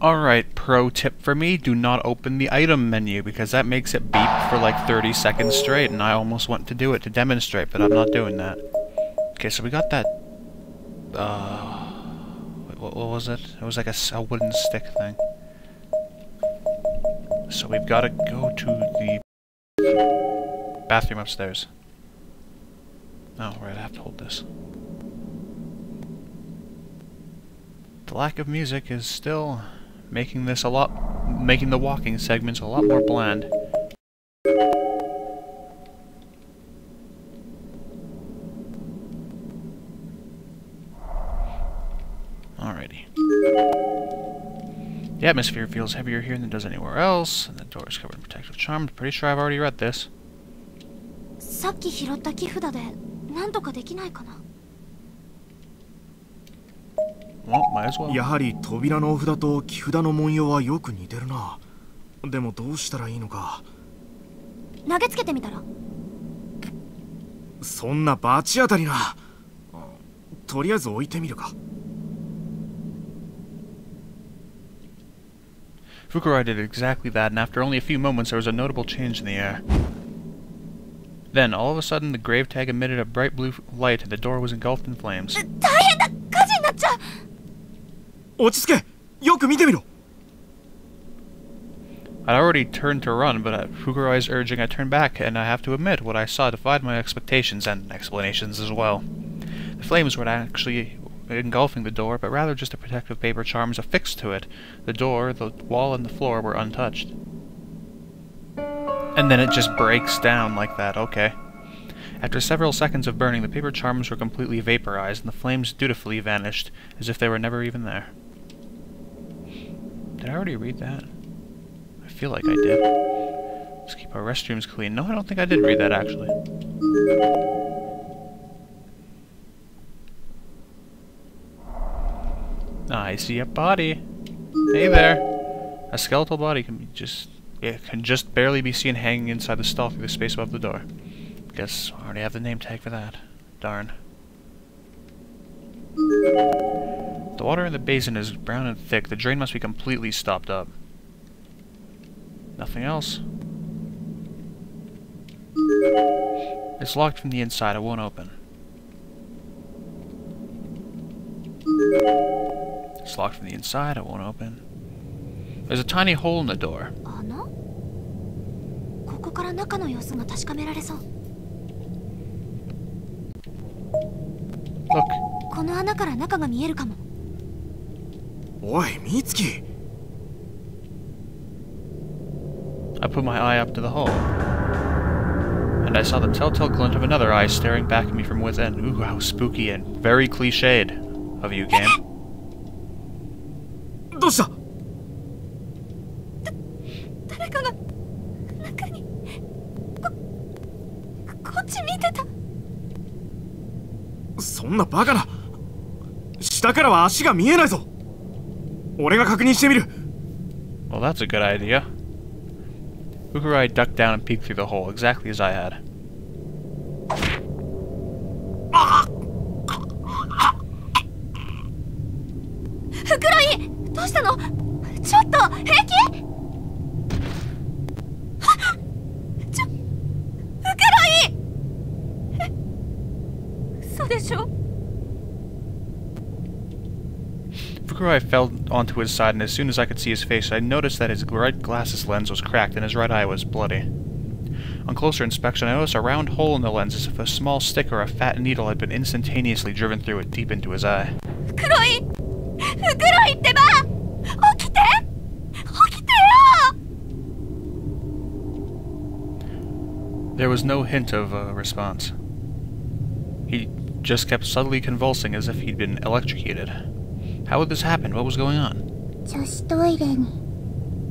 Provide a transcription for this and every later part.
Alright, pro tip for me, do not open the item menu, because that makes it beep for like 30 seconds straight, and I almost went to do it to demonstrate, but I'm not doing that. Okay, so we got that, what was it? It was like a wooden stick thing. So we've got to go to the bathroom upstairs. Oh, right, I have to hold this. The lack of music is still making this making the walking segments a lot more bland. Alrighty. The atmosphere feels heavier here than it does anywhere else, and the door is covered in protective charm. I'm pretty sure I've already read this. さっき拾った木札で何とかできないかな? Well, might as well. やはり扉の札と木札の文様はよく似てるな。でもどうしたらいいのか。投げつけてみたら? そんな罰当たりな。とりあえず置いてみるか。Fukurai did exactly that, and after only a few moments there was a notable change in the air. Then, all of a sudden, the grave tag emitted a bright blue light and the door was engulfed in flames. 大変だ! 火事になっちゃう! 落ち着け! よく見てみろ! I'd already turned to run, but at Fukurai's urging I turned back, and I have to admit, what I saw defied my expectations and explanations as well. The flames weren't actually engulfing the door, but rather just the protective paper charms affixed to it. The door, the wall, and the floor were untouched. And then it just breaks down like that, okay. After several seconds of burning, the paper charms were completely vaporized, and the flames dutifully vanished, as if they were never even there. Did I already read that? I feel like I did. Let's keep our restrooms clean. No, I don't think I did read that, actually. I see a body. Hey there. A skeletal body can just barely be seen hanging inside the stall through the space above the door. Guess I already have the name tag for that. Darn. The water in the basin is brown and thick. The drain must be completely stopped up. Nothing else. It's locked from the inside. It won't open. It's locked from the inside. It won't open. There's a tiny hole in the door. 穴? ここから中の様子が確かめられそう. Look. この穴から中が見えるかも. おい、ミツキ! I put my eye up to the hole. And I saw the telltale glint of another eye staring back at me from within. Ooh, how spooky and very cliched of you, game. どうした?誰かが中にこっち見てた。そんなバカな。下からは足が見えないぞ。俺が確認してみる。Well, that's a good idea. Fukurai ducked down and peeked through the hole, exactly as I had. Fukurai! どうしたの? ちょっと平気? フクロイ! 嘘でしょ? Fukurai fell onto his side, and as soon as I could see his face, I noticed that his right glasses lens was cracked and his right eye was bloody. On closer inspection, I noticed a round hole in the lens as if a small stick or a fat needle had been instantaneously driven through it deep into his eye. Fukuroi! Fukuroi ってば! 起きて! 起きてよ! There was no hint of a response. He just kept subtly convulsing as if he'd been electrocuted. How had this happened? What was going on? 女子トイレに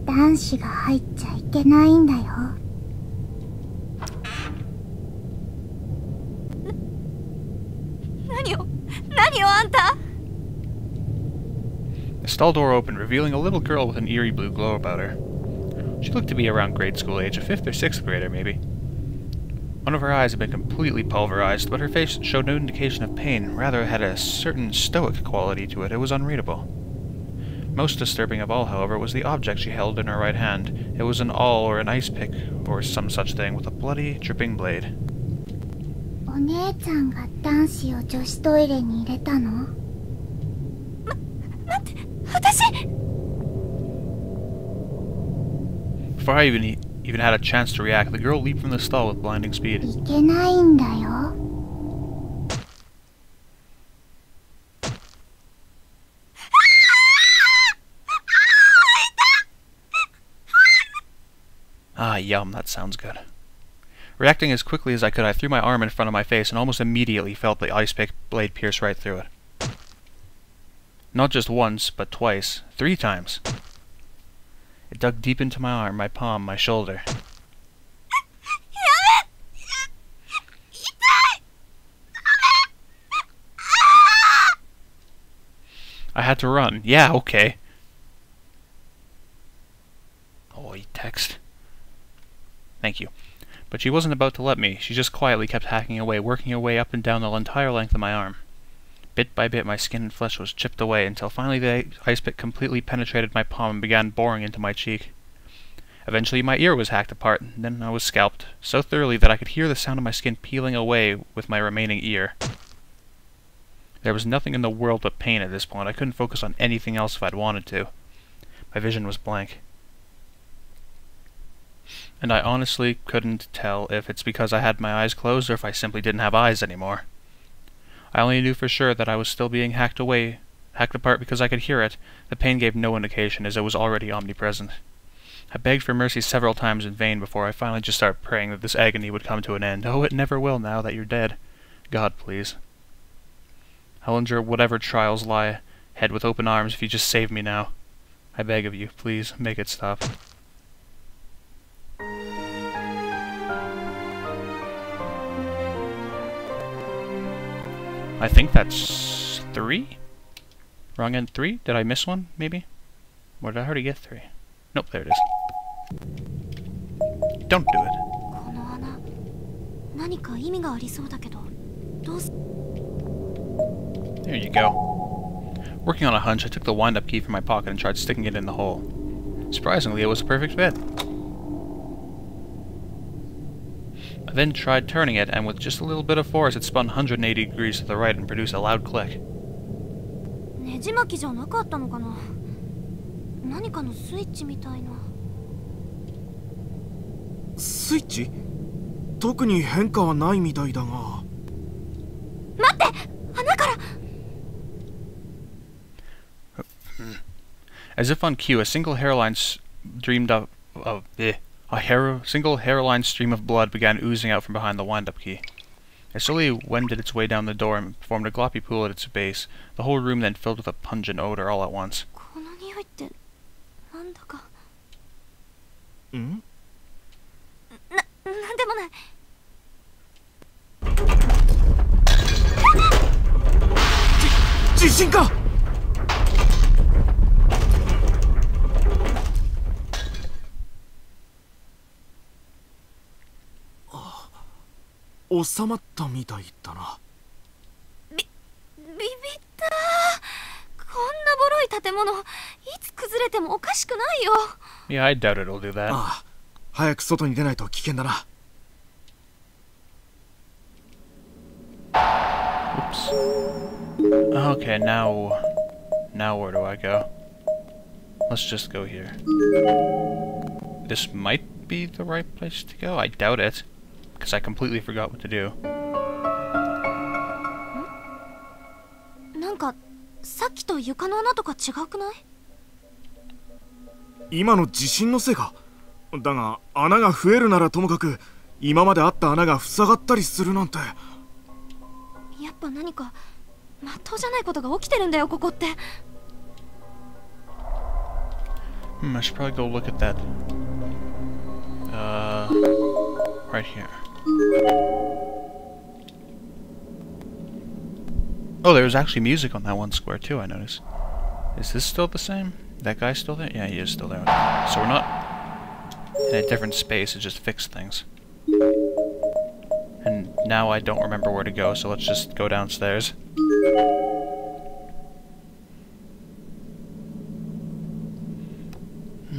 男子が入っちゃいけないんだよ。何よあんた? The stall door opened, revealing a little girl with an eerie blue glow about her. She looked to be around grade school age, a 5th or 6th grader maybe. One of her eyes had been completely pulverized, but her face showed no indication of pain. Rather, it had a certain stoic quality to it. It was unreadable. Most disturbing of all, however, was the object she held in her right hand. It was an awl or an ice pick, or some such thing, with a bloody, dripping blade. お姉ちゃんが男子を女子トイレに入れたの？待って、私。 Before I even had a chance to react, the girl leaped from the stall with blinding speed. いけないんだよ。Ah, yum, that sounds good. Reacting as quickly as I could, I threw my arm in front of my face and almost immediately felt the ice pick blade pierce right through it. Not just once, but twice. 3 times. It dug deep into my arm, my palm, my shoulder. I had to run. Yeah, okay. Oh, text. Thank you. But she wasn't about to let me. She just quietly kept hacking away, working her way up and down the entire length of my arm. Bit by bit, my skin and flesh was chipped away, until finally the ice pick completely penetrated my palm and began boring into my cheek. Eventually my ear was hacked apart, and then I was scalped, so thoroughly that I could hear the sound of my skin peeling away with my remaining ear. There was nothing in the world but pain at this point. I couldn't focus on anything else if I'd wanted to. My vision was blank. And I honestly couldn't tell if it's because I had my eyes closed or if I simply didn't have eyes anymore. I only knew for sure that I was still being hacked apart because I could hear it. The pain gave no indication, as it was already omnipresent. I begged for mercy several times in vain before I finally just started praying that this agony would come to an end. Oh, it never will now that you're dead. God, please. I'll endure whatever trials lie ahead with open arms if you just save me now. I beg of you, please, make it stop. I think that's 3? Wrong end 3? Did I miss one, maybe? Or did I already get 3? Nope, there it is. Don't do it. この穴、何か意味がありそうだけど、どうす There you go. Working on a hunch, I took the wind-up key from my pocket and tried sticking it in the hole. Surprisingly, it was a perfect fit. I then tried turning it, and with just a little bit of force, it spun 180 degrees to the right and produced a loud click. ねじ巻きじゃなかったのかな。何かのスイッチみたいな。スイッチ？特に変化はないみたいだが。待って！穴から！ As if on cue, a single hairline single hairline stream of blood began oozing out from behind the wind-up key. It slowly wended its way down the door and formed a gloppy pool at its base. The whole room then filled with a pungent odor all at once. この匂いってなんだか。ん？なんでもない。地震か！収まったみたいだな。ビビったー。こんなボロい建物、いつ崩れてもおかしくないよ。Yeah, I doubt it'll do that. ああ、早く外に出ないと危険だな。Oops. Okay, now where do I go? Let's just go here. This might be the right place to go. I doubt it, because I completely forgot what to do. なんかさっきと床の穴とか違くない？今の地震のせいか。だが穴が増えるならともかく、今まであった穴が塞がったりするなんて。やっぱ何かまっとうじゃないことが起きてるんだよ、ここって。I should probably go look at that. Right here. Oh, there was actually music on that one square too, I noticed. Is this still the same? That guy still there? Yeah, he is still there. So we're not in a different space, it just fixed things. And now I don't remember where to go, so let's just go downstairs.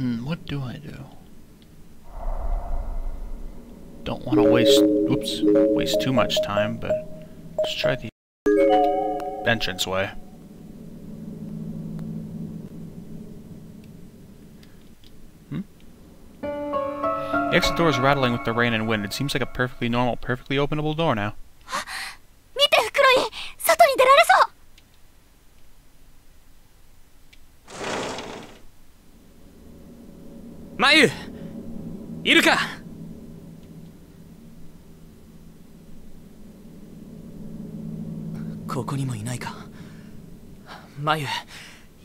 What do I do? Don't want to waste too much time, but let's try the entranceway. The exit door is rattling with the rain and wind. It seems like a perfectly normal, perfectly openable door now. 見て袋井、外に出られそう。まゆ、いるか。ここにもいないか。まゆ、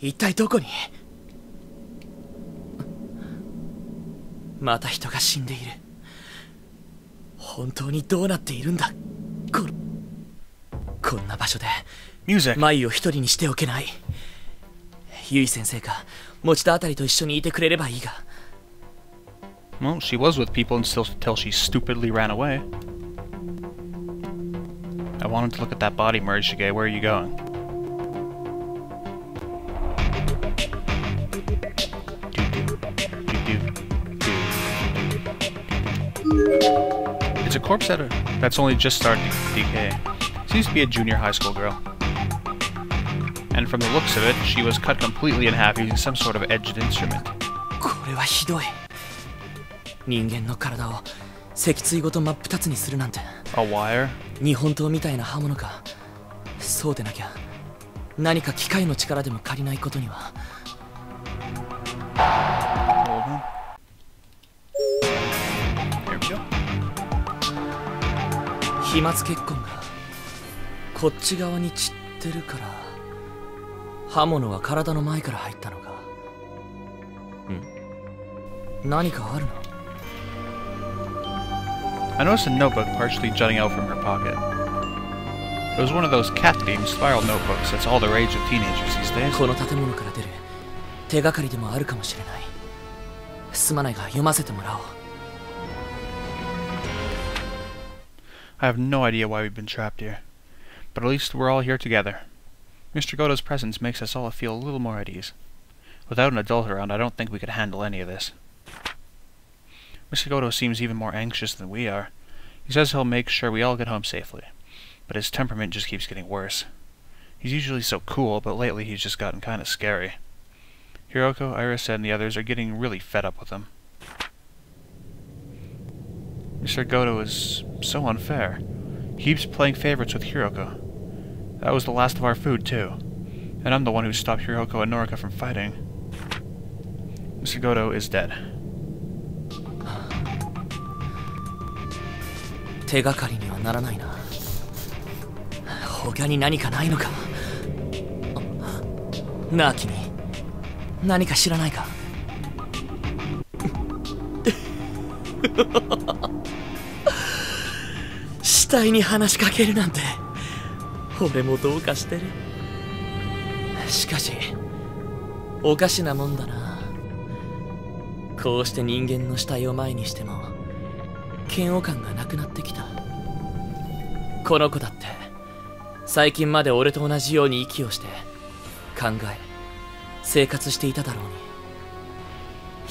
一体どこに。また人が死んでいる。本当にどうなっているんだ。こんな場所でまゆを一人にしておけない。ゆい先生か持田あたりと一緒にいてくれればいいが。Well, she was with people until she stupidly ran away. I wanted to look at that body, Murashige. Where are you going? It's a corpse that's only just started to decay. Seems to be a junior high school girl. And from the looks of it, she was cut completely in half using some sort of edged instrument. これはひどい。人間の体を脊椎ごと真っ二つにするなんて。A wire? 日本刀みたいな刃物か。そうでなきゃ何か機械の力でも借りないことには。飛沫血痕がこっち側に散ってるから刃物は体の前から入ったのか。何かあるの。I noticed a notebook partially jutting out from her pocket. It was one of those cat themed spiral notebooks that's all the rage of teenagers these days. この建物から出る手がかりでもあるかもしれない。すまないが読ませてもらおう。I have no idea why we've been trapped here, but at least we're all here together. Mr. Goto's presence makes us all feel a little more at ease. Without an adult around, I don't think we could handle any of this. Mr. Goto seems even more anxious than we are. He says he'll make sure we all get home safely, but his temperament just keeps getting worse. He's usually so cool, but lately he's just gotten kind of scary. Hiroko, Iris, and the others are getting really fed up with him. Mr. Goto is so unfair. He keeps playing favorites with Hiroko. That was the last of our food, too. And I'm the one who stopped Hiroko and Norika from fighting. Mr. Goto is dead. 手がかりにはならないな。他に何かないのか。なあ君、何か知らないか。死体に話しかけるなんて俺もどうかしてる。しかしおかしなもんだな。こうして人間の死体を前にしても嫌悪感がなくなってきた。この子だって最近まで俺と同じように息をして考え生活していただろう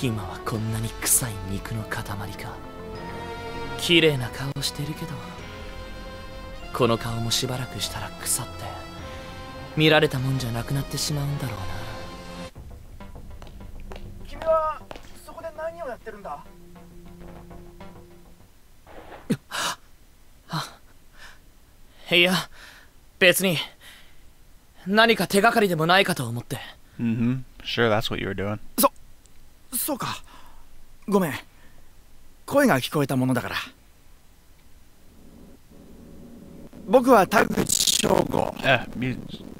に、今はこんなに臭い肉の塊か。綺麗な顔してるけどこの顔もしばらくしたら腐って見られたもんじゃなくなってしまうんだろうな。君はそこで何をやってるんだ。いや別に何か手がかりでもないかと思って。Sure, that's what you were doing. そうか。ごめん。声が聞こえたものだから。僕は田口翔吾。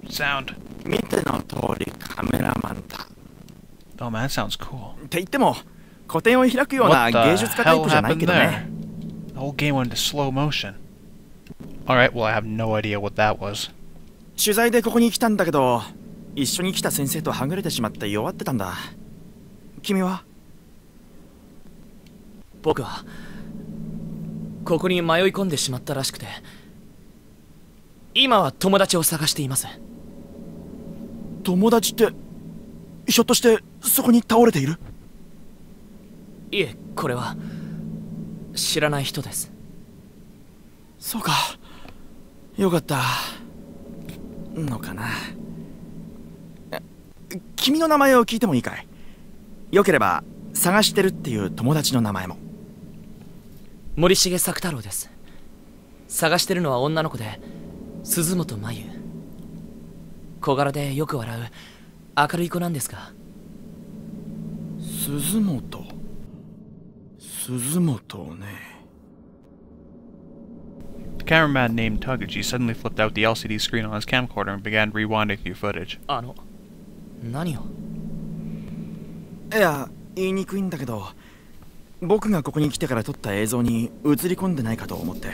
Sound. 見ての通りカメラマンだ。Oh man, that sounds cool. って言っても個展を開くような芸術家タイプじゃないけどね。The whole game went into slow motion. Alright, well I have no idea what that was. 取材でここに来たんだけど、一緒に来た先生とはぐれてしまって弱ってたんだ。君は？僕はここに迷い込んでしまったらしくて、今は友達を探しています。友達ってひょっとしてそこに倒れている？いえ、これは知らない人です。そうか、よかったのかな。君の名前を聞いてもいいかい？よければ探してるっていう友達の名前も。森重作太郎です。探してるのは女の子で鈴本真由。小柄でよく笑う明るい子なんですが。鈴本ね。The cameraman named Taguchi suddenly flipped out the LCD screen on his camcorder and began rewinding through footage. 何を？いや、言いにくいんだけど、僕がここに来てから撮った映像に映り込んでないかと思って。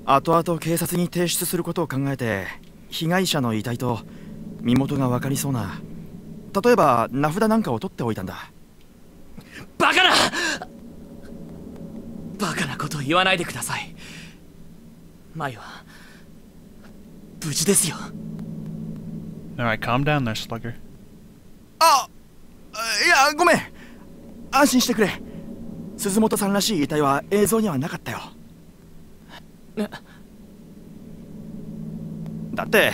後々警察に提出することを考えて、被害者の遺体と身元が分かりそうな、例えば名札なんかを取っておいたんだ。バカな！バカなことを言わないでください。舞は無事ですよ。Alright, calm down there, Slugger. いや、ごめん。安心してくれ。鈴本さんらしい遺体は映像にはなかったよ。だって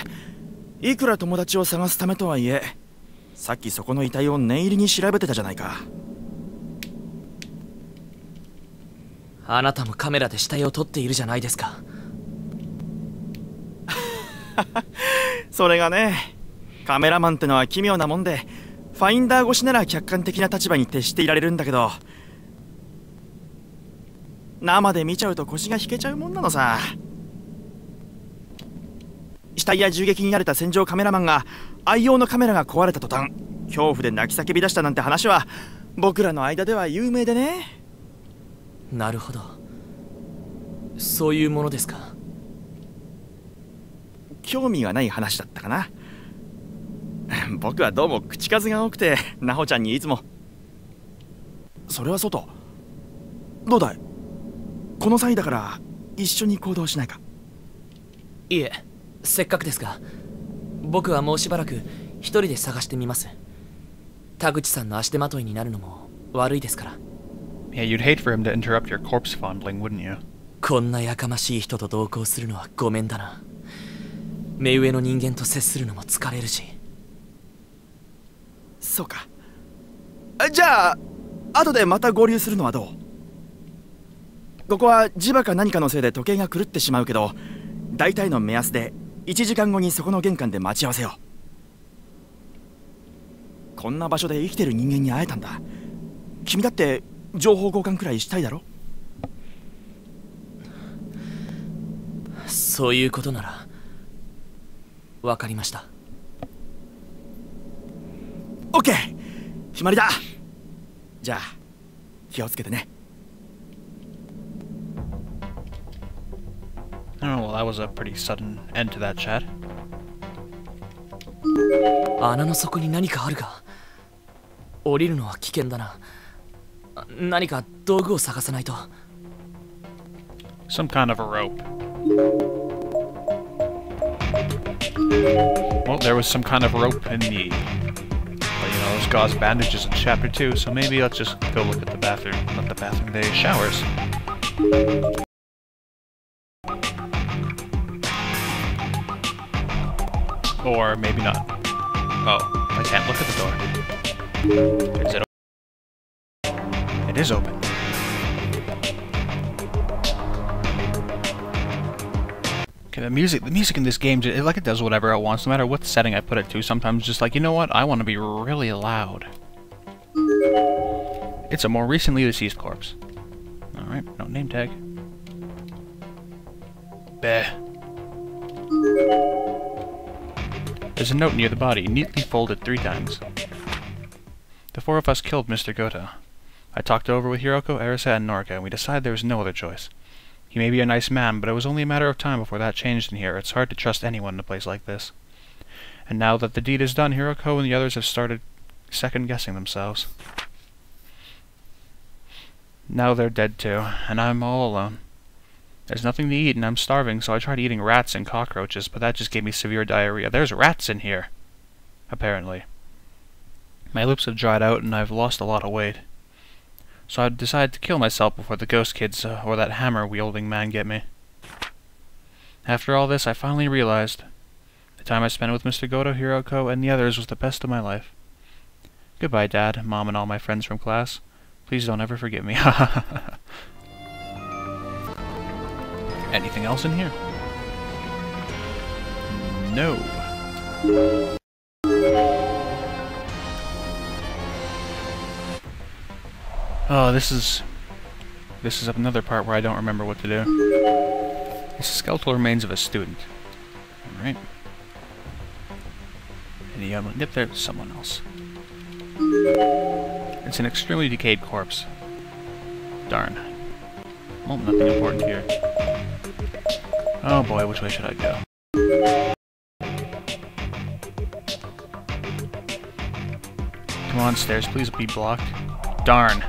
いくら友達を探すためとはいえ、さっきそこの遺体を念入りに調べてたじゃないか。あなたもカメラで死体を撮っているじゃないですか。それがね、カメラマンってのは奇妙なもんで、ファインダー越しなら客観的な立場に徹していられるんだけど、生で見ちゃうと腰が引けちゃうもんなのさ。死体や銃撃に慣れた戦場カメラマンが愛用のカメラが壊れた途端、恐怖で泣き叫び出したなんて話は僕らの間では有名でね。なるほど、そういうものですか。興味がない話だったかな。僕はどうも口数が多くて、奈穂ちゃんにいつも。それはそうと、どうだい？この際だから一緒に行動しないか？いえ、せっかくですが僕はもうしばらく一人で探してみます。田口さんの足手まといになるのも悪いですから。Yeah, you'd hate for him to interrupt your corpse fondling, wouldn't you? こんなやかましい人と同行するのはごめんだな。目上の人間と接するのも疲れるし。そうか。じゃあ後でまた合流するのはどう？ここは磁場か何かのせいで時計が狂ってしまうけど、大体の目安で1時間後にそこの玄関で待ち合わせよう。こんな場所で生きてる人間に会えたんだ。君だって情報交換くらいしたいだろ？そういうことならわかりました。オッケー、決まりだ。じゃあ気をつけてね。Oh, well, that was a pretty sudden end to that chat. 穴の底に何かあるか。降りるのは危険だな。何か道具を探さないと。Some kind of a rope. Well, there was some kind of rope in the, those gauze bandages in Chapter 2, so maybe let's just go look at the bathroom. Not the bathroom, the showers. Or maybe not. Oh, I can't look at the door. Is it open? It is open. Okay, the music in this game, it does whatever it wants, no matter what setting I put it to. Sometimes just like, you know what, I want to be really loud. It's a more recently deceased corpse. Alright, no name tag. Bleh. There's a note near the body, neatly folded 3 times. The 4 of us killed Mr. Gota. I talked it over with Hiroko, Arisa, and Norika, and we decided there was no other choice. He may be a nice man, but it was only a matter of time before that changed in here. It's hard to trust anyone in a place like this. And now that the deed is done, Hiroko and the others have started second-guessing themselves. Now they're dead too, and I'm all alone. There's nothing to eat, and I'm starving, so I tried eating rats and cockroaches, but that just gave me severe diarrhea. There's rats in here! Apparently. My lips have dried out, and I've lost a lot of weight. So I decided to kill myself before the ghost kids or that hammer-wielding man get me. After all this, I finally realized the time I spent with Mr. Goto, Hiroko, and the others was the best of my life. Goodbye, Dad, Mom, and all my friends from class. Please don't ever forget me. Anything else in here? No. Oh, this is another part where I don't remember what to do. It's the skeletal remains of a student. Alright. Yep, there's someone else. It's an extremely decayed corpse. Darn. Well, nothing important here. Oh boy, which way should I go? Come on, stairs, please be blocked. Darn.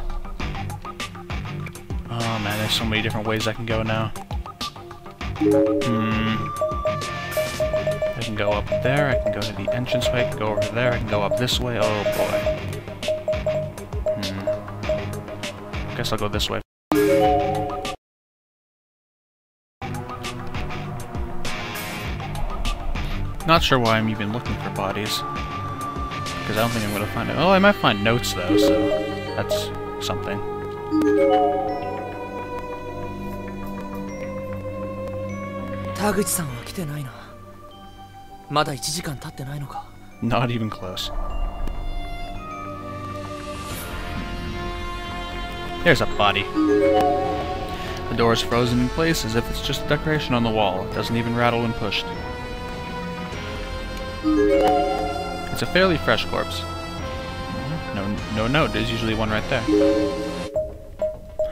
Oh man, there's so many different ways I can go now. I can go up there, I can go to the entranceway, I can go over there, I can go up this way. Oh boy. Guess I'll go this way. Not sure why I'm even looking for bodies. Because I don't think I'm going to find it. Oh, I might find notes though, so that's something. Not even close. There's a body. The door is frozen in place as if it's just a decoration on the wall. It doesn't even rattle when pushed. It's a fairly fresh corpse. No note. There's usually one right there.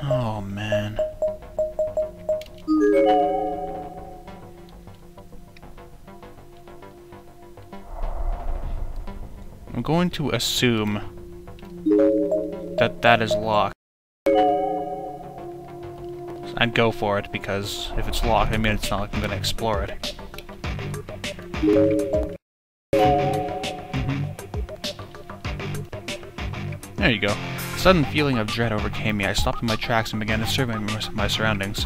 Oh, man. I'm going to assume that that is locked. I'd go for it, because if it's locked, I mean, it's not like I'm going to explore it. There you go. A sudden feeling of dread overcame me. I stopped in my tracks and began to survey my surroundings.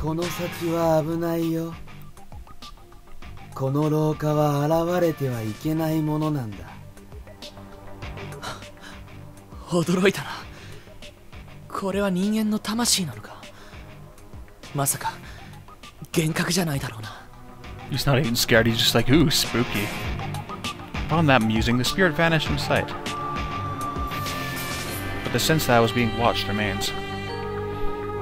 He's not even scared, he's just like, ooh, spooky. Upon that musing, the spirit vanished from sight. But the sense that I was being watched remains.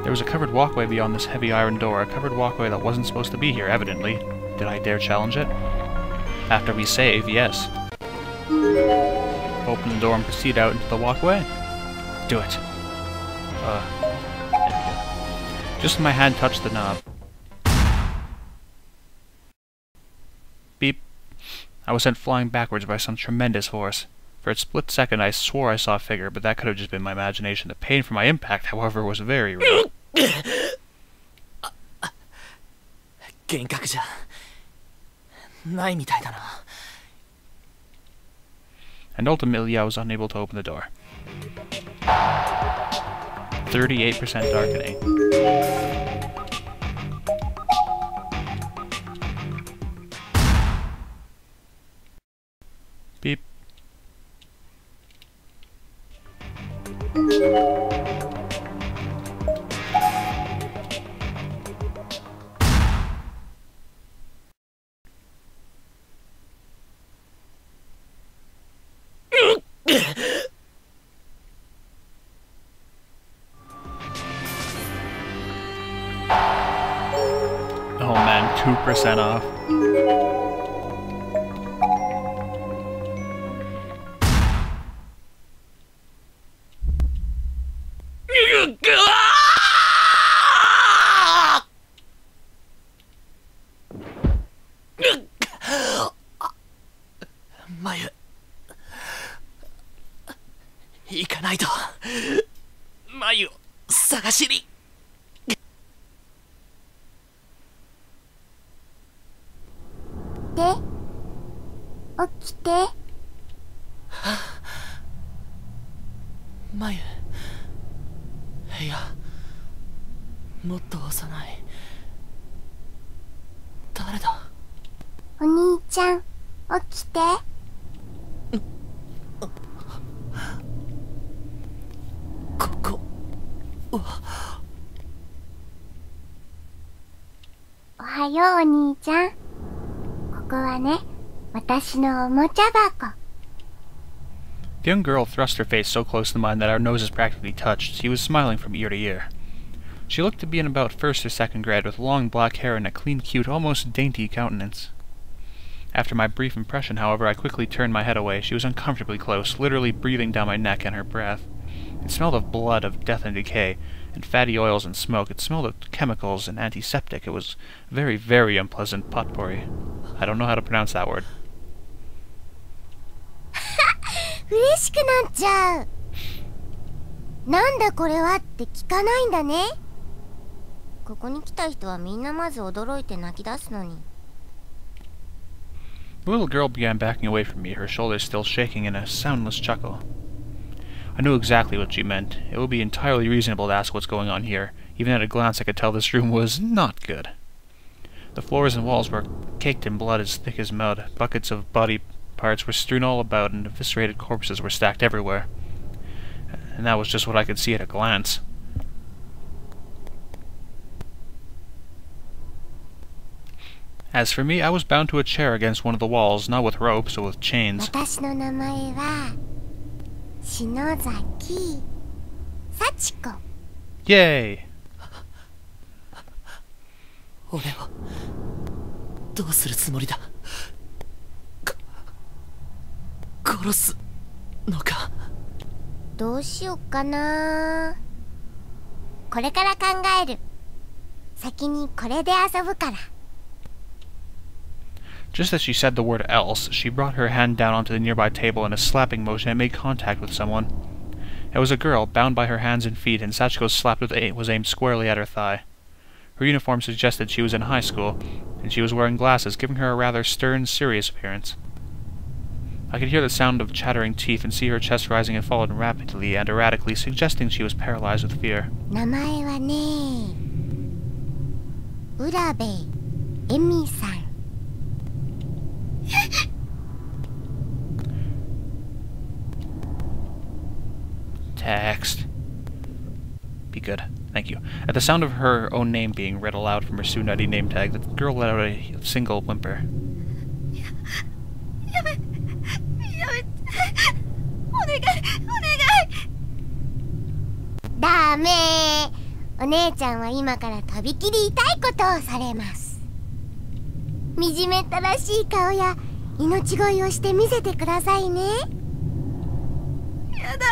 There was a covered walkway beyond this heavy iron door, a covered walkway that wasn't supposed to be here, evidently. Did I dare challenge it? After we save, yes. Open the door and proceed out into the walkway. Do it. There we go. Just as my hand touched the knob. Beep. I was sent flying backwards by some tremendous force. For a split second I swore I saw a figure, but that could have just been my imagination. The pain from my impact, however, was very real. And ultimately I was unable to open the door. 38% darkening. Beep. Oh man, 2% off. いや、もっと幼い。誰だ？お兄ちゃん、起きて。ここは。おはよう、お兄ちゃん。ここはね、私のおもちゃ箱。The young girl thrust her face so close to mine that our noses practically touched. She was smiling from ear to ear. She looked to be in about first or second grade, with long black hair and a clean, cute, almost dainty countenance. After my brief impression, however, I quickly turned my head away. She was uncomfortably close, literally breathing down my neck and her breath. It smelled of blood, of death and decay, and fatty oils and smoke. It smelled of chemicals and antiseptic. It was a very, very unpleasant potpourri. I don't know how to pronounce that word. 嬉しくなっちゃう。なんだこれはって聞かないんだね。ここに来た人はみんなまず驚いて泣き出すのに。The little girl began backing away from me, her shoulders still shaking in a soundless chuckle. I knew exactly what she meant. It would be entirely reasonable to ask what's going on here. Even at a glance I could tell this room was not good. The floors and walls were caked in blood as thick as mud. Buckets of body parts were strewn all about, and eviscerated corpses were stacked everywhere. And that was just what I could see at a glance. As for me, I was bound to a chair against one of the walls, not with ropes, but with chains. 私の名前は篠崎幸子。 Yay! 俺をどうするつもりだ？殺すのか？どうしよっかな。これから考える。先にこれで遊ぶから。 Just as she said the word else, she brought her hand down onto the nearby table in a slapping motion and made contact with someone. It was a girl, bound by her hands and feet, and Sachiko's slap was aimed squarely at her thigh. Her uniform suggested she was in high school, and she was wearing glasses, giving her a rather stern, serious appearance. I could hear the sound of chattering teeth and see her chest rising and falling rapidly and erratically, suggesting she was paralyzed with fear. 名前はね、浦部恵美さん。Text. Be good. Thank you. At the sound of her own name being read aloud from her Tsunade name tag, the girl let out a single whimper. やめて、お願い、ダメー。お姉ちゃんは今からとびきり痛いことをされます。惨めったらしい顔や命乞いをして見せてくださいね。やだ、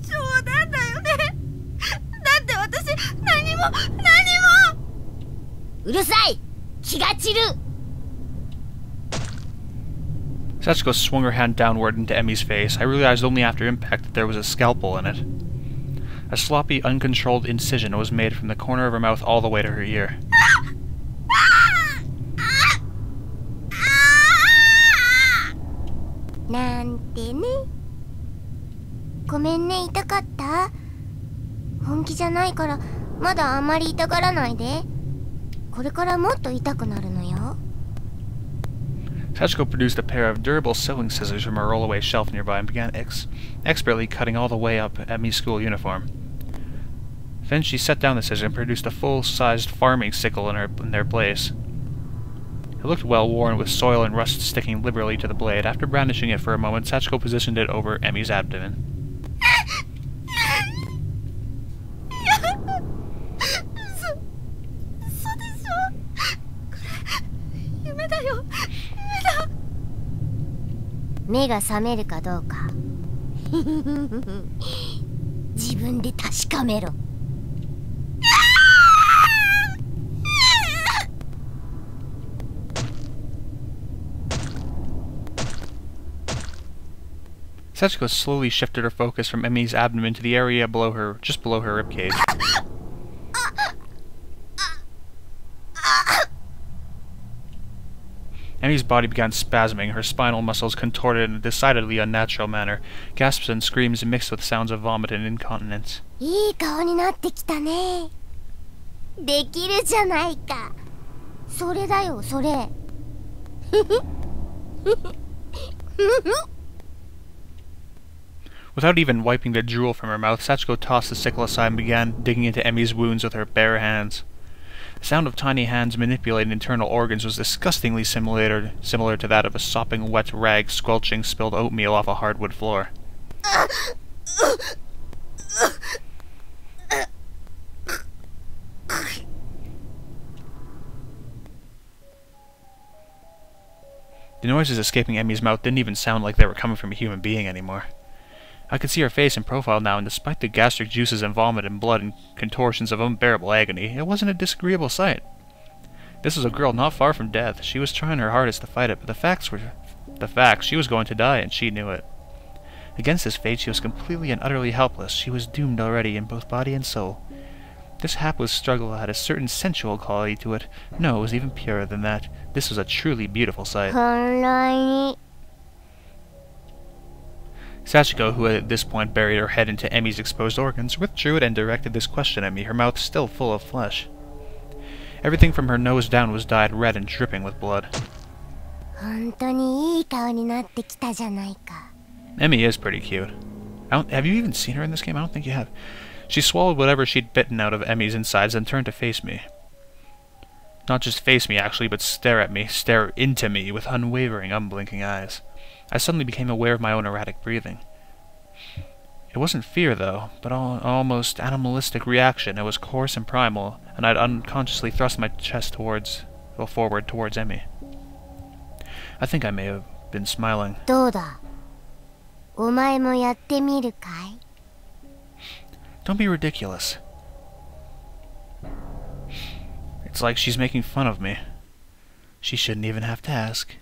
冗談だよね。だって私何も。うるさい、気が散る。 Sachiko swung her hand downward into Emi's face. I realized only after impact that there was a scalpel in it. A sloppy, uncontrolled incision was made from the corner of her mouth all the way to her ear. なんてね。ごめんね、痛かった？本気じゃないからまだあんまり痛がらないで。これからもっと痛くなるのよ。 Sachiko produced a pair of durable sewing scissors from a rollaway shelf nearby and began expertly cutting all the way up Emi's school uniform. Then she set down the scissors and produced a full-sized farming sickle in their place. It looked well worn, with soil and rust sticking liberally to the blade. After brandishing it for a moment, Sachiko positioned it over Emi's abdomen. 嘘でしょ。これ夢だよ。目が覚めるかどうか自分で確かめろ。Sachiko slowly shifted her focus from Emi's abdomen to the area just below her ribcage. Emmy's body began spasming, her spinal muscles contorted in a decidedly unnatural manner. Gasps and screams mixed with sounds of vomit and incontinence. いい顔になってきたね。できるじゃないか。それだよ、それ。Without even wiping the drool from her mouth, Sachiko tossed the sickle aside and began digging into Emmy's wounds with her bare hands. The sound of tiny hands manipulating internal organs was disgustingly similar to that of a sopping wet rag squelching spilled oatmeal off a hardwood floor. The noises escaping Emmy's mouth didn't even sound like they were coming from a human being anymore. I could see her face in profile now, and despite the gastric juices and vomit and blood and contortions of unbearable agony, it wasn't a disagreeable sight. This was a girl not far from death. She was trying her hardest to fight it, but the facts were the facts. She was going to die, and she knew it. Against this fate, she was completely and utterly helpless. She was doomed already in both body and soul. This hapless struggle had a certain sensual quality to it. No, it was even purer than that. This was a truly beautiful sight. 本来に Sachiko, who had at this point buried her head into Emmy's exposed organs, withdrew it and directed this question at me, her mouth still full of flesh. Everything from her nose down was dyed red and dripping with blood. 本当にいい顔になってきたじゃないか。 Emmy is pretty cute. Have you even seen her in this game? I don't think you have. She swallowed whatever she'd bitten out of Emmy's insides and turned to face me. Not just face me, actually, but stare at me, stare into me with unwavering, unblinking eyes. I suddenly became aware of my own erratic breathing. It wasn't fear, though, but an almost animalistic reaction. It was coarse and primal, and I'd unconsciously thrust my chest forward towards Emmy. I think I may have been smiling. どうだ。お前もやってみるかい？ Don't be ridiculous. It's like she's making fun of me. She shouldn't even have to ask.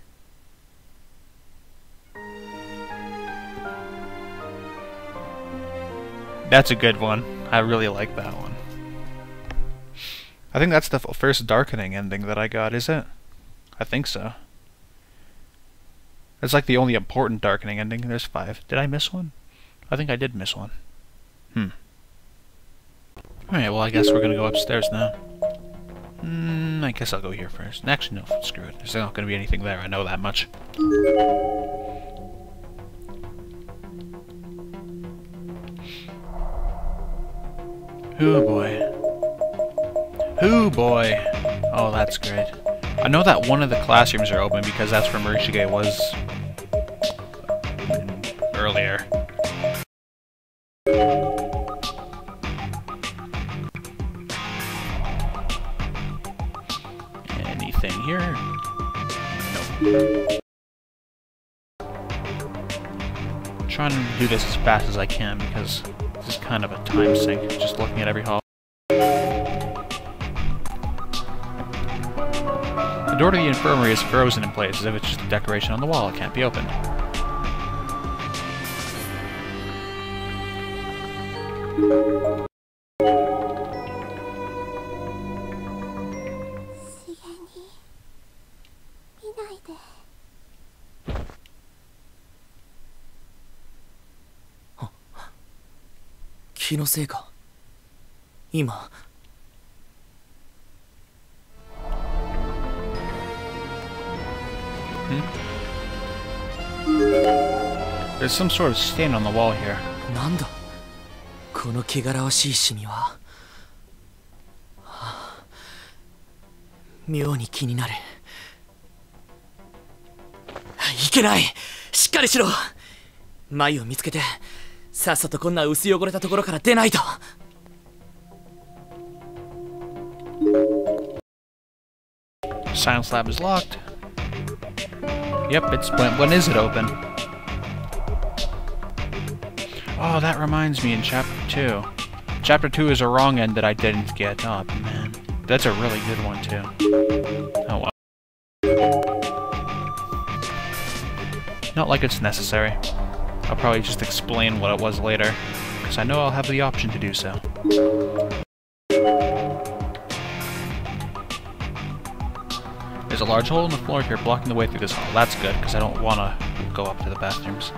That's a good one. I really like that one. I think that's the first Darkening ending that I got, is it? I think so. It's like the only important Darkening ending. There's 5. Did I miss one? I think I did miss one. Alright, well I guess we're gonna go upstairs now. I guess I'll go here first. Actually, no, screw it. There's not gonna be anything there, I know that much. Oh boy. Oh boy. Oh, that's great. I know that one of the classrooms are open because that's where Morishige was earlier. Anything here? Nope. I'm trying to do this as fast as I can because this is kind of a time sink, just looking at every hall. The door to the infirmary is frozen in place, as if it's just a decoration on the wall. It can't be opened. Huh. 気のせいか。今。There's some sort of stain on the wall here. なんだこの汚らわしいシミは、はあ、妙に気になる。いけない、しっかりしろ。眉を見つけてさっさとこんな薄汚れたところから出ないと。Science lab is locked. Yep, it's when is it open? Oh, that reminds me in Chapter 2. Chapter 2 is a wrong end that I didn't get. Oh, man. That's a really good one, too. Oh, well. Not like it's necessary. I'll probably just explain what it was later, because I know I'll have the option to do so. There's a large hole in the floor here blocking the way through this hall. That's good, because I don't want to go up to the bathrooms.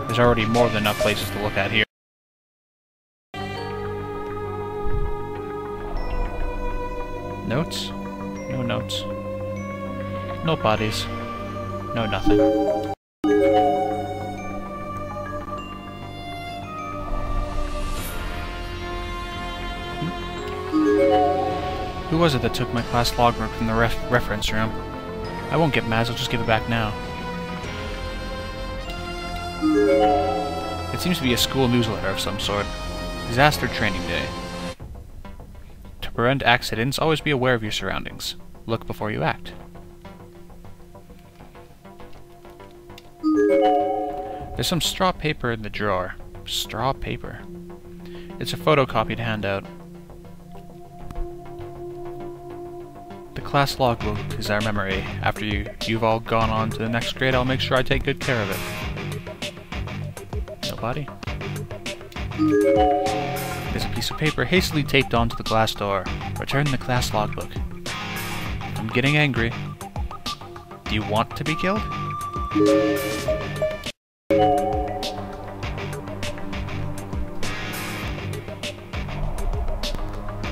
There's already more than enough places to look at here. Notes? No notes. No bodies. No nothing. Who was it that took my class logbook from the reference room? I won't get mad, I'll just give it back now. It seems to be a school newsletter of some sort. Disaster Training Day. To prevent accidents, always be aware of your surroundings. Look before you act. There's some straw paper in the drawer. Straw paper. It's a photocopied handout. The class logbook is our memory. After you've all gone on to the next grade, I'll make sure I take good care of it. Nobody? There's a piece of paper hastily taped onto the glass door. Return the class logbook. I'm getting angry. Do you want to be killed?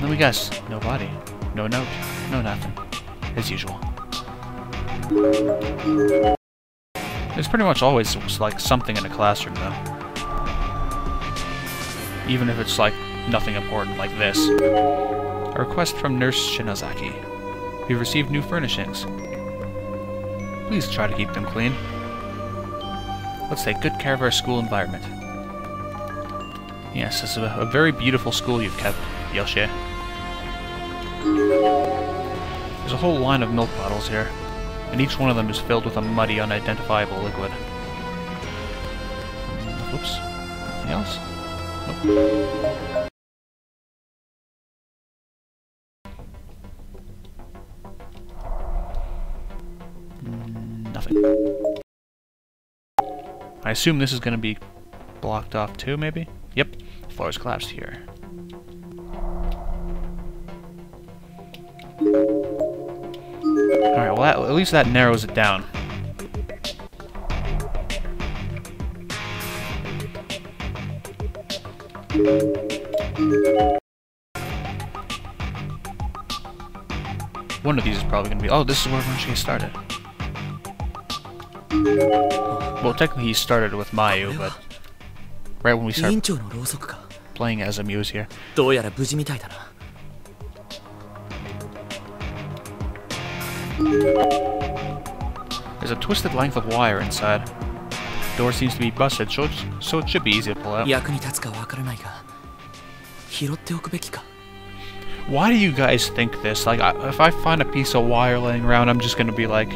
Let me guess. No body. No note. No nothing. As usual. There's pretty much always like something in a classroom though. Even if it's like nothing important like this. A request from Nurse Shinozaki. We've received new furnishings. Please try to keep them clean. Let's take good care of our school environment. Yes, this is a very beautiful school you've kept, Yoshi. There's a whole line of milk bottles here, and each one of them is filled with a muddy, unidentifiable liquid. Oops. Anything else? Nope. Nothing. I assume this is going to be blocked off too, maybe? Yep. The floor is collapsed here. Alright, well at least that narrows it down. One of these is probably going to be... Oh, this is where she started. Well, technically he started with Mayu, but... Right when we start playing as a muse here. There's a twisted length of wire inside. The door seems to be busted, so it should be easy to pull out. Why do you guys think this? Like, if I find a piece of wire laying around, I'm just gonna be like,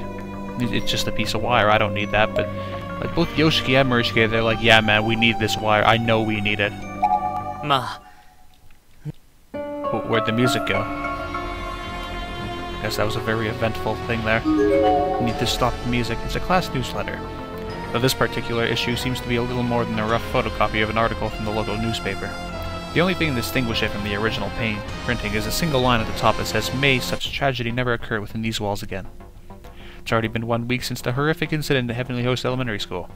it's just a piece of wire, I don't need that, but like both Yoshiki and Murishige, they're like, yeah man, we need this wire, I know we need it. Where'd the music go? Guess that was a very eventful thing there. We need to stop the music. It's a class newsletter. Though this particular issue seems to be a little more than a rough photocopy of an article from the local newspaper. The only thing to distinguish it from the original printing is a single line at the top that says, "May such tragedy never occur within these walls again." It's already been 1 week since the horrific incident at Heavenly Host Elementary School.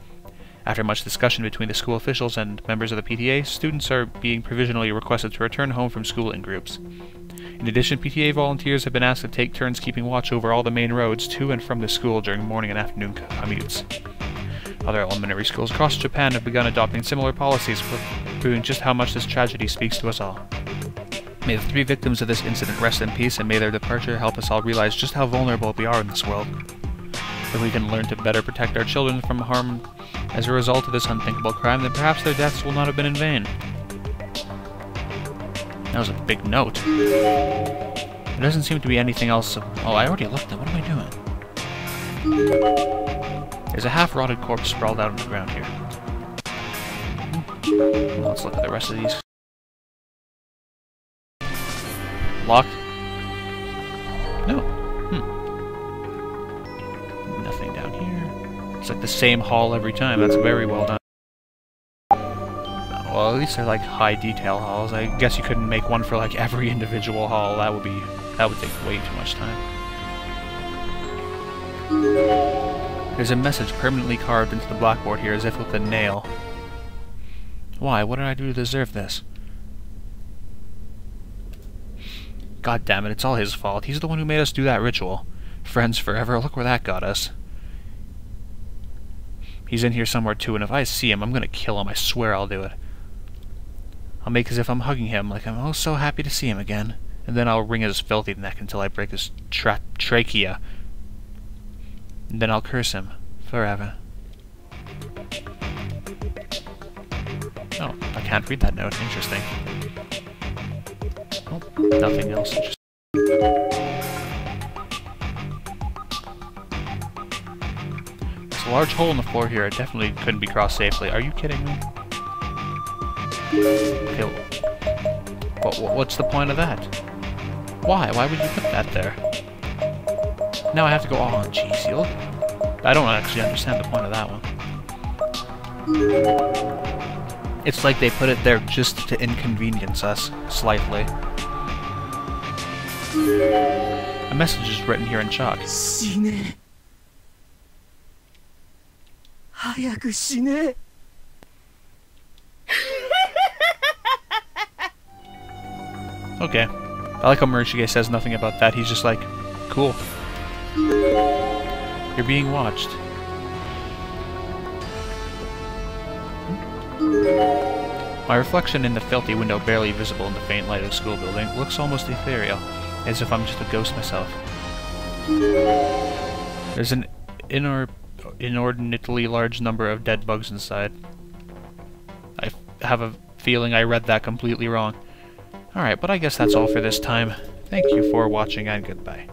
After much discussion between the school officials and members of the PTA, students are being provisionally requested to return home from school in groups. In addition, PTA volunteers have been asked to take turns keeping watch over all the main roads to and from the school during morning and afternoon commutes. Other elementary schools across Japan have begun adopting similar policies, proving just how much this tragedy speaks to us all. May the 3 victims of this incident rest in peace, and may their departure help us all realize just how vulnerable we are in this world. If we can learn to better protect our children from harm as a result of this unthinkable crime, then perhaps their deaths will not have been in vain. That was a big note. There doesn't seem to be anything else. Oh, I already looked at. What am I doing? There's a half-rotted corpse sprawled out on the ground here. Well, let's look at the rest of these. Locked? No. Nothing down here. It's like the same hall every time. That's very well done. Well, at least they're like high detail halls. I guess you couldn't make one for like every individual hall. That would take way too much time. There's a message permanently carved into the blackboard here as if with a nail. Why? What did I do to deserve this? God damn it, it's all his fault. He's the one who made us do that ritual. Friends forever, look where that got us. He's in here somewhere too, and if I see him, I'm gonna kill him. I swear I'll do it. I'll make as if I'm hugging him, like I'm oh so happy to see him again. And then I'll wring his filthy neck until I break his trachea. And then I'll curse him. Forever. Oh, I can't read that note. Interesting. Oh, nothing else interesting. There's a large hole in the floor here. It definitely couldn't be crossed safely. Are you kidding me? Okay, what's the point of that? Why? Why would you put that there? Now I have to go, oh, jeez, you look... I don't actually understand the point of that one. It's like they put it there just to inconvenience us, slightly. A message is written here in chalk. 死ね早く死ね Okay. I like how Murashige says nothing about that. He's just like, cool. You're being watched. My reflection in the filthy window, barely visible in the faint light of the school building, looks almost ethereal, as if I'm just a ghost myself. There's an inordinately large number of dead bugs inside. I have a feeling I read that completely wrong. Alright, but I guess that's all for this time. Thank you for watching and goodbye.